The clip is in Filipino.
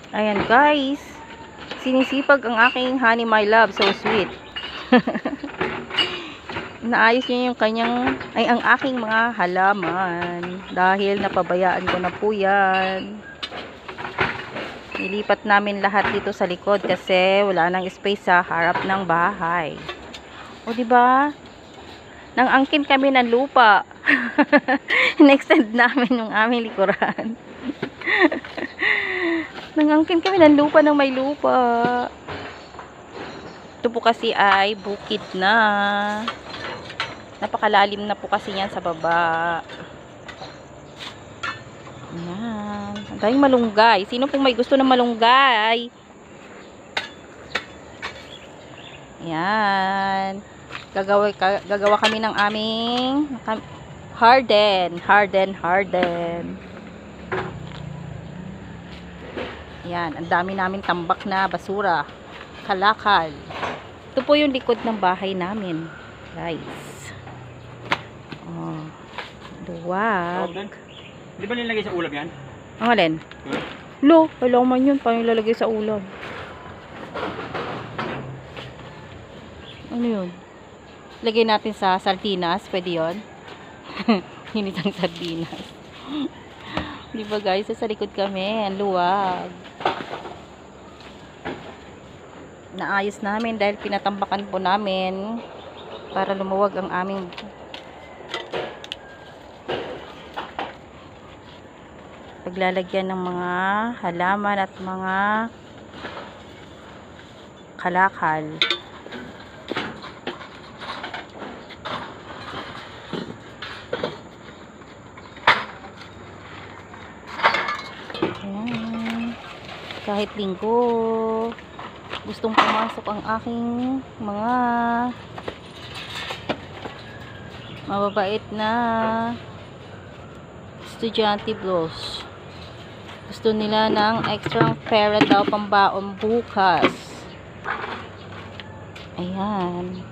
Ayan guys, sinisipag ang aking honey my love, so sweet. Naayos niya yung ang aking mga halaman dahil napabayaan ko na po yan. Nilipat namin lahat dito sa likod kasi wala nang space sa harap ng bahay. O diba? Nang-angkin kami ng lupa. In-extend namin yung aming likuran. Nangangkin kami ng lupa ng may lupa. Ito po kasi ay bukid na. Napakalalim na po kasi yan sa baba. Ayan. Ang daming malunggay. Sino pong may gusto ng malunggay? Ayan. Gagawa kami ng aming harden. Yan, ang dami namin tambak na basura, kalakal. Ito po yung likod ng bahay namin, guys. Oh, duwag. Di ba nilagay sa ulam yan? Ang alin? Lo, kailangan man yun, paano ilalagay sa ulam? Ano yun? Lagay natin sa sardinas, pwede yun? Hinitang sardinas. Di ba guys, sa likod kami, ang luwag. Naayos namin dahil pinatambakan po namin para lumuwag ang aming paglalagyan ng mga halaman at mga kalakal. Ayan. Kahit linggo gustong pumasok ang aking mga mababait na estudyante bros. Gusto nila ng extra pera daw pambaon bukas. Ayan.